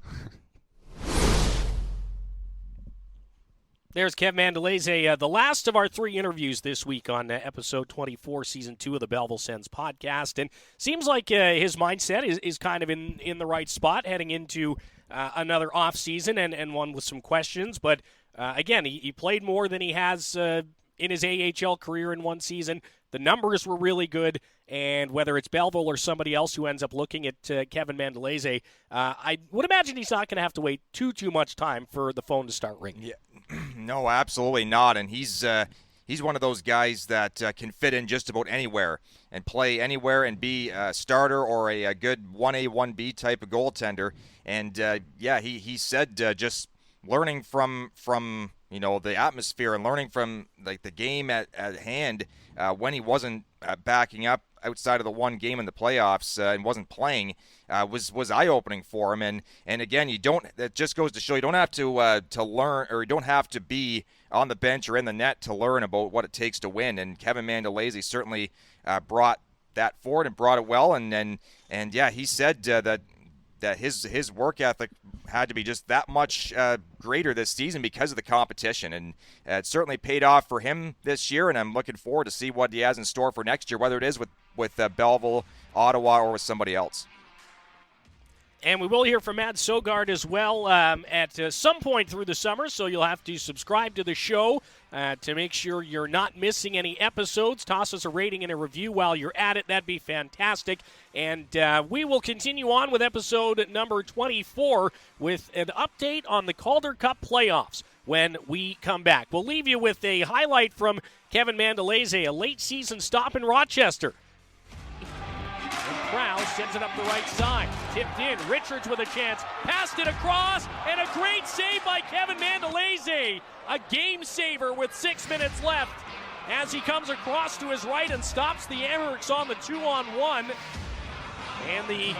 There's Kevin Mandolese, the last of our 3 interviews this week on episode 24, season 2 of the Belleville Sens podcast. And seems like his mindset is kind of in the right spot heading into another off season and one with some questions. But again, he played more than he has in his AHL career in one season. The numbers were really good, and whether it's Belleville or somebody else who ends up looking at Kevin Mandolese, I would imagine he's not going to have to wait too much time for the phone to start ringing. Yeah, no, absolutely not. And he's one of those guys that can fit in just about anywhere and play anywhere and be a starter or a good 1A, 1B type of goaltender. And he said just learning from the atmosphere and learning from like the game at hand when he wasn't backing up outside of the one game in the playoffs and wasn't playing was eye-opening for him. And again, that just goes to show you don't have to learn, or you don't have to be on the bench or in the net to learn about what it takes to win. And Kevin Mandolese certainly brought that forward and brought it well. And he said that his work ethic had to be just that much greater this season because of the competition. And it certainly paid off for him this year, and I'm looking forward to see what he has in store for next year, whether it is with Belleville, Ottawa, or with somebody else. And we will hear from Matt Sogard as well at some point through the summer, so you'll have to subscribe to the show to make sure you're not missing any episodes. Toss us a rating and a review while you're at it. That'd be fantastic. And we will continue on with episode number 24 with an update on the Calder Cup Playoffs when we come back. We'll leave you with a highlight from Kevin Mandolese, a late-season stop in Rochester. Krause sends it up the right side. Tipped in. Richards with a chance. Passed it across. And a great save by Kevin Mandolese. A game saver with 6 minutes left as he comes across to his right and stops the Amherst on the 2-on-1. And the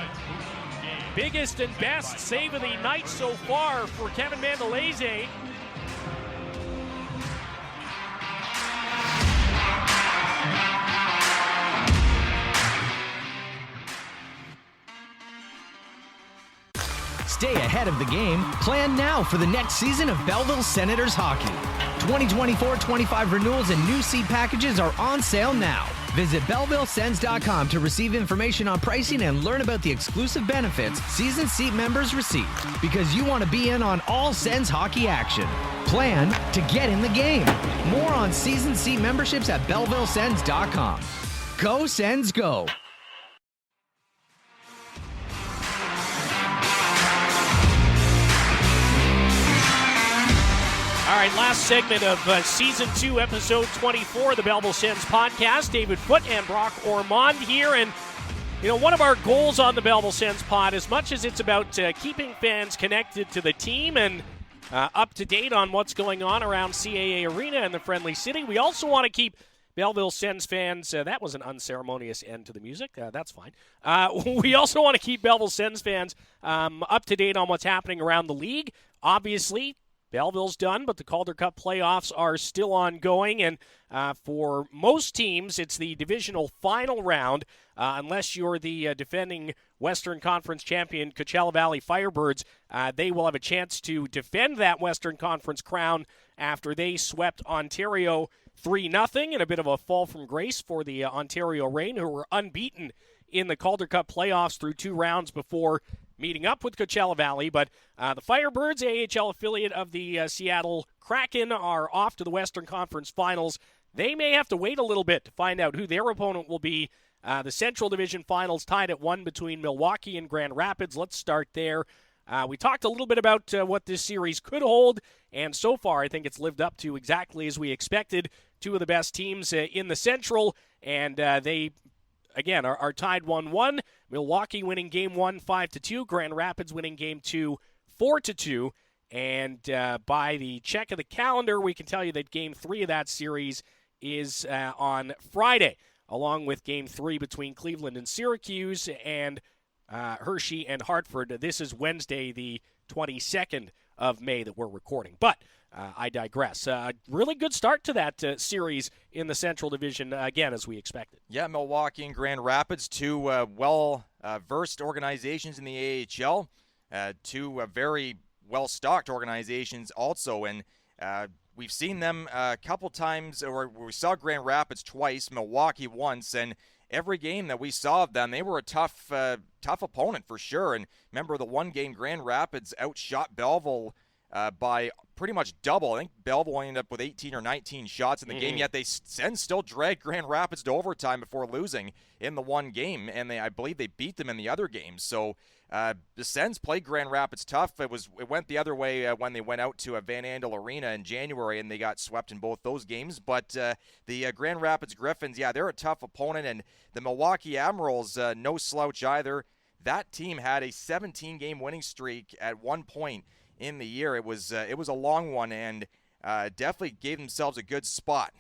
biggest and best save of the night so far for Kevin Mandolese. Stay ahead of the game. Plan now for the next season of Belleville Senators hockey. 2024-25 renewals and new seat packages are on sale now. Visit BellevilleSens.com to receive information on pricing and learn about the exclusive benefits season seat members receive. Because you want to be in on all Sens hockey action. Plan to get in the game. More on season seat memberships at BellevilleSens.com. Go Sens, go! All right, last segment of Season 2, Episode 24 of the Belleville Sens podcast. David Foote and Brock Ormond here. And, one of our goals on the Belleville Sens pod, as much as it's about keeping fans connected to the team and up to date on what's going on around CAA Arena and the Friendly City, we also want to keep Belleville Sens fans, that was an unceremonious end to the music. That's fine. We also want to keep Belleville Sens fans up to date on what's happening around the league. Obviously, Belleville's done, but the Calder Cup playoffs are still ongoing, and for most teams, it's the divisional final round, unless you're the defending Western Conference champion Coachella Valley Firebirds. They will have a chance to defend that Western Conference crown after they swept Ontario 3-0, and a bit of a fall from grace for the Ontario Reign, who were unbeaten in the Calder Cup playoffs through 2 rounds before meeting up with Coachella Valley. But the Firebirds, AHL affiliate of the Seattle Kraken, are off to the Western Conference Finals. They may have to wait a little bit to find out who their opponent will be. The Central Division Finals tied at 1 between Milwaukee and Grand Rapids. Let's start there. We talked a little bit about what this series could hold, and so far I think it's lived up to exactly as we expected. 2 of the best teams in the Central, and they, again, are tied 1-1. Milwaukee winning Game 1 5-2. Grand Rapids winning Game 2 4-2. And by the check of the calendar, we can tell you that Game 3 of that series is on Friday, along with Game 3 between Cleveland and Syracuse and Hershey and Hartford. This is Wednesday, the 22nd of May that we're recording. But I digress. Really good start to that series in the Central Division, again, as we expected. Yeah, Milwaukee and Grand Rapids, 2 well-versed organizations in the AHL, 2 very well-stocked organizations also, and we've seen them a couple times, or we saw Grand Rapids twice, Milwaukee once, and every game that we saw of them, they were a tough opponent for sure. And remember the one game Grand Rapids outshot Belleville by pretty much double. I think Belleville ended up with 18 or 19 shots in the game, yet they Sens still dragged Grand Rapids to overtime before losing in the one game, and I believe they beat them in the other games. So the Sens played Grand Rapids tough. It went the other way when they went out to Van Andel Arena in January, and they got swept in both those games. But the Grand Rapids Griffins, yeah, they're a tough opponent, and the Milwaukee Admirals, no slouch either. That team had a 17-game winning streak at one point in the year. It was a long one, and definitely gave themselves a good spot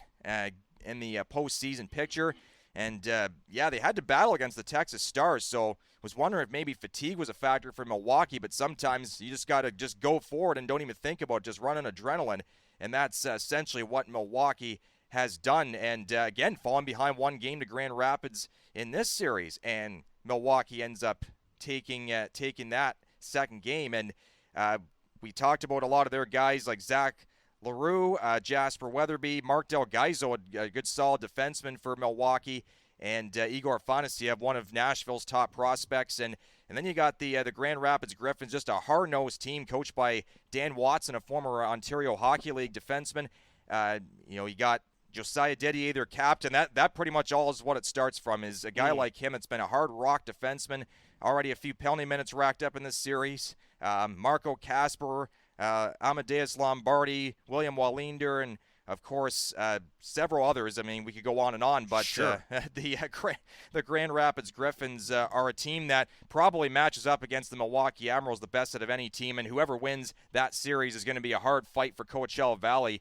in the postseason picture. And yeah, they had to battle against the Texas Stars, so was wondering if maybe fatigue was a factor for Milwaukee, but sometimes you just got to just go forward and don't even think about just running adrenaline, and that's essentially what Milwaukee has done. And again, falling behind one game to Grand Rapids in this series, and Milwaukee ends up taking that second game. And we talked about a lot of their guys like Zach LaRue, Jasper Weatherby, Mark Del Gaizo, a good solid defenseman for Milwaukee, and Egor Sokolov, one of Nashville's top prospects. And then you got the Grand Rapids Griffins, just a hard-nosed team coached by Dan Watson, a former Ontario Hockey League defenseman. You got Josiah Didier, their captain. That pretty much all is what it starts from, is a guy like him that's been a hard rock defenseman. Already a few penalty minutes racked up in this series. Marco Kasper, Amadeus Lombardi, William Wallinder, and of course several others. I mean, we could go on and on, but sure. The Grand Rapids Griffins are a team that probably matches up against the Milwaukee Admirals the best out of any team, and whoever wins that series is going to be a hard fight for Coachella Valley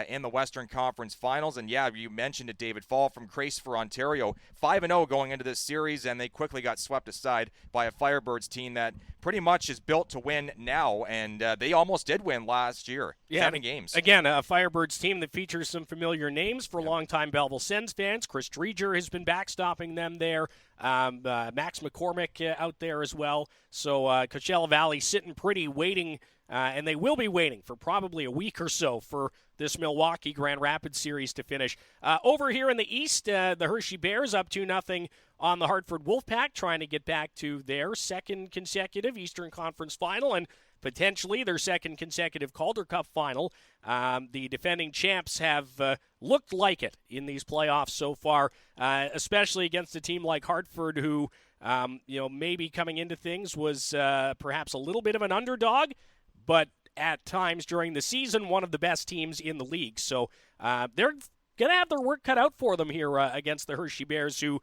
in the Western Conference Finals. And yeah, you mentioned it, David, fall from grace for Ontario. 5-0 going into this series, and they quickly got swept aside by a Firebirds team that pretty much is built to win now, and they almost did win last year. 7 games. Again, a Firebirds team that features some familiar names for longtime Belleville Sens fans. Chris Dreger has been backstopping them there. Max McCormick out there as well. So Coachella Valley sitting pretty, waiting, and they will be waiting for probably a week or so for this Milwaukee Grand Rapids series to finish. Over here in the East, the Hershey Bears up 2-0 on the Hartford Wolfpack, trying to get back to their second consecutive Eastern Conference final and potentially their second consecutive Calder Cup final. The defending champs have looked like it in these playoffs so far, especially against a team like Hartford, who maybe coming into things was perhaps a little bit of an underdog, but at times during the season, one of the best teams in the league. So they're going to have their work cut out for them here against the Hershey Bears, who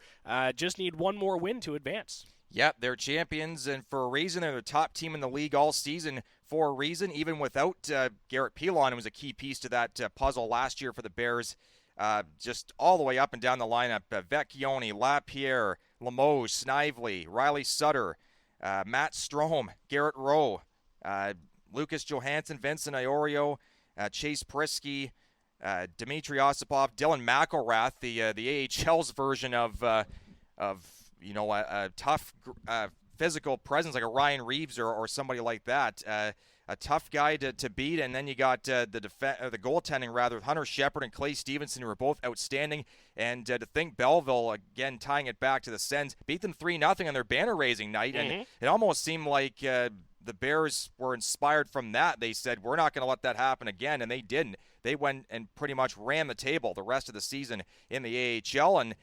just need one more win to advance. Yep, they're champions, and for a reason. They're the top team in the league all season for a reason. Even without Garrett Pilon, who was a key piece to that puzzle last year for the Bears, just all the way up and down the lineup. Vecchione, Lapierre, Limoges, Snively, Riley Sutter, Matt Strome, Garrett Rowe, Lucas Johansson, Vincent Iorio, Chase Prisky, Dmitry Osipov, Dylan McElrath, the AHL's version of a tough physical presence like a Ryan Reeves or somebody like that. A tough guy to beat, and then you got the goaltending with Hunter Shepard and Clay Stevenson, who were both outstanding. And to think Belleville, again, tying it back to the Sens, beat them 3-0 on their banner-raising night, and it almost seemed like the Bears were inspired from that. They said, we're not going to let that happen again, and they didn't. They went and pretty much ran the table the rest of the season in the AHL, and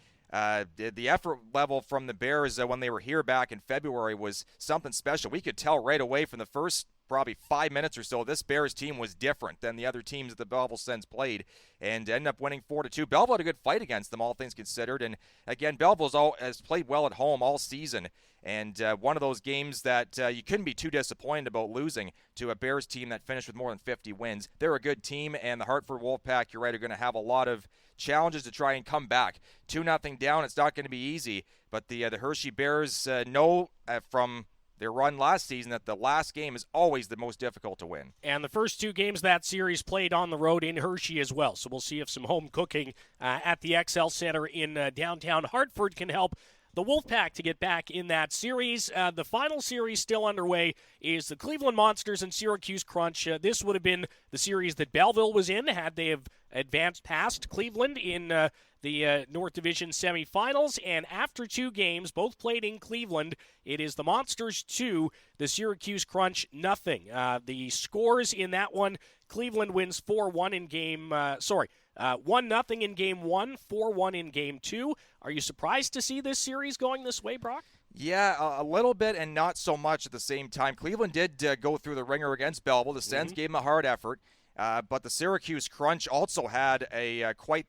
the effort level from the Bears when they were here back in February was something special. We could tell right away from the first probably 5 minutes or so, this Bears team was different than the other teams that the Belleville Sens played, and ended up winning 4-2. Belleville had a good fight against them, all things considered, and again, Belleville has played well at home all season, and one of those games that you couldn't be too disappointed about losing to a Bears team that finished with more than 50 wins. They're a good team, and the Hartford Wolfpack, you're right, are going to have a lot of challenges to try and come back. 2-0 down, it's not going to be easy, but the Hershey Bears know from their run last season that the last game is always the most difficult to win. And the first 2 games of that series played on the road in Hershey as well. So we'll see if some home cooking at the XL Center in downtown Hartford can help the Wolfpack to get back in that series. The final series still underway is the Cleveland Monsters and Syracuse Crunch. This would have been the series that Belleville was in had they have advanced past Cleveland in the North Division semifinals. And after 2 games, both played in Cleveland, it is the Monsters 2, the Syracuse Crunch nothing. The scores in that one, Cleveland wins 4-1 in game, 1-0 in game 1, 4-1 in game 2. Are you surprised to see this series going this way, Brock? Yeah, a little bit and not so much at the same time. Cleveland did go through the ringer against Belleville. The Sens gave them a hard effort, but the Syracuse Crunch also had a quite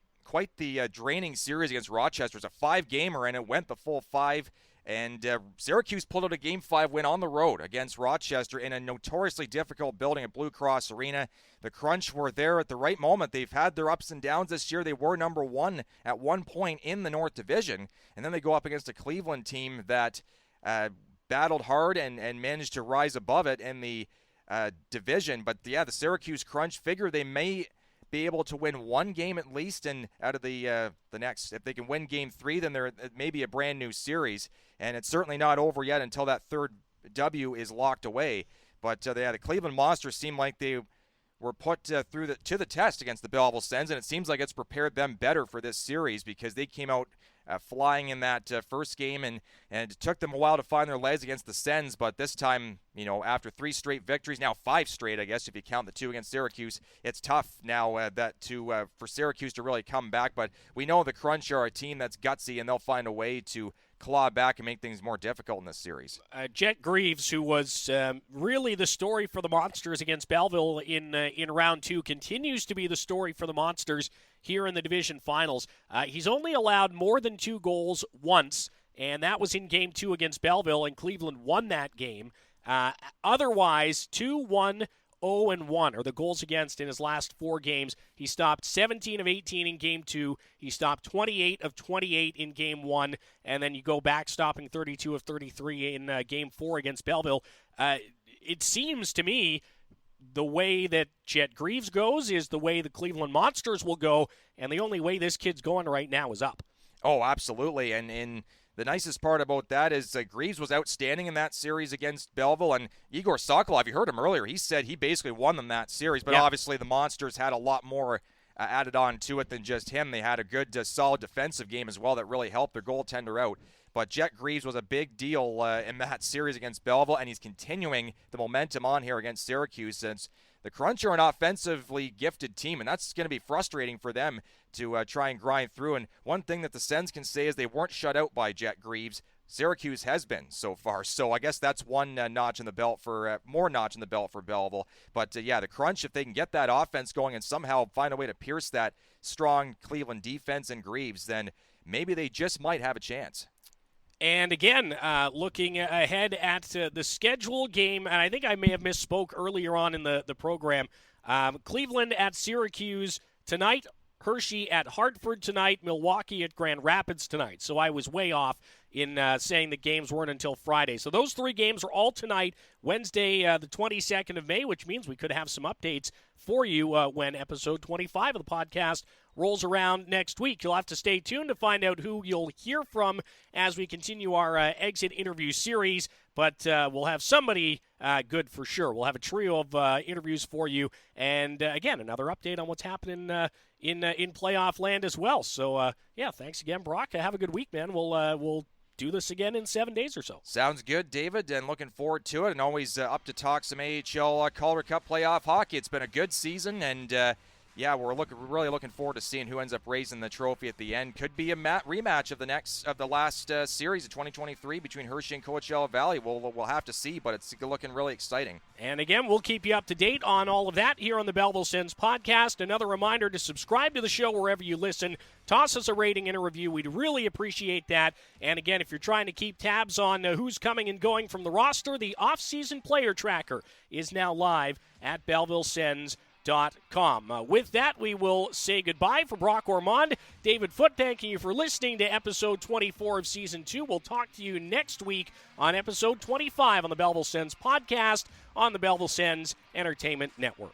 the draining series against Rochester. It's a 5-gamer, and it went the full 5. And Syracuse pulled out a Game 5 win on the road against Rochester in a notoriously difficult building at Blue Cross Arena. The Crunch were there at the right moment. They've had their ups and downs this year. They were number 1 at one point in the North Division. And then they go up against a Cleveland team that battled hard and managed to rise above it in the division. But, yeah, the Syracuse Crunch figure they may be able to win 1 game at least, and out of the next, if they can win game 3, then it may be a brand new series, and it's certainly not over yet until that third W is locked away. But the Cleveland Monsters seem like they were put to the test against the Belleville Sens, and it seems like it's prepared them better for this series because they came out flying in that first game, and it took them a while to find their legs against the Sens, but this time, after 3 straight victories, now 5 straight, I guess, if you count the 2 against Syracuse, it's tough now for Syracuse to really come back, but we know the Crunch are a team that's gutsy, and they'll find a way to claw back and make things more difficult in this series. Jet Greaves, who was really the story for the Monsters against Belleville in round 2, continues to be the story for the Monsters here in the division finals. He's only allowed more than 2 goals once, and that was in game 2 against Belleville, and Cleveland won that game. Otherwise, 2-1, 0-1 are the goals against in his last 4 games. He stopped 17 of 18 in game 2. He stopped 28 of 28 in game 1. And then you go back stopping 32 of 33 in game 4 against Belleville. It seems to me the way that Jet Greaves goes is the way the Cleveland Monsters will go. And the only way this kid's going right now is up. Oh, absolutely. And the nicest part about that is Greaves was outstanding in that series against Belleville, and Egor Sokolov, you heard him earlier, he said he basically won them that series, but obviously the Monsters had a lot more added on to it than just him. They had a good, solid defensive game as well that really helped their goaltender out. But Jet Greaves was a big deal in that series against Belleville, and he's continuing the momentum on here against Syracuse since the Crunch are an offensively gifted team, and that's going to be frustrating for them to try and grind through. And one thing that the Sens can say is they weren't shut out by Jet Greaves. Syracuse has been so far. So I guess that's one notch in the belt for more notch in the belt for Belleville. But the Crunch, if they can get that offense going and somehow find a way to pierce that strong Cleveland defense and Greaves, then maybe they just might have a chance. And again, looking ahead at the scheduled game, and I think I may have misspoke earlier on in the program, Cleveland at Syracuse tonight, Hershey at Hartford tonight, Milwaukee at Grand Rapids tonight. So I was way off in saying the games weren't until Friday. So those 3 games are all tonight, Wednesday, the 22nd of May, which means we could have some updates for you when episode 25 of the podcast rolls around next week. You'll have to stay tuned to find out who you'll hear from as we continue our exit interview series. But we'll have somebody good for sure. We'll have a trio of interviews for you. And, again, another update on what's happening in playoff land as well. So, thanks again, Brock. Have a good week, man. We'll do this again in 7 days or so. Sounds good, David, and looking forward to it. And always up to talk some AHL Calder Cup playoff hockey. It's been a good season, and we're really looking forward to seeing who ends up raising the trophy at the end. Could be a rematch of the last series of 2023 between Hershey and Coachella Valley. We'll have to see, but it's looking really exciting. And again, we'll keep you up to date on all of that here on the Belleville Sens podcast. Another reminder to subscribe to the show wherever you listen. Toss us a rating and a review. We'd really appreciate that. And again, if you're trying to keep tabs on who's coming and going from the roster, the off-season player tracker is now live at BellevilleSens.com. With that, we will say goodbye for Brock Ormond. David Foote, thanking you for listening to episode 24 of season 2. We'll talk to you next week on episode 25 on the Belleville Sens podcast on the Belleville Sens Entertainment Network.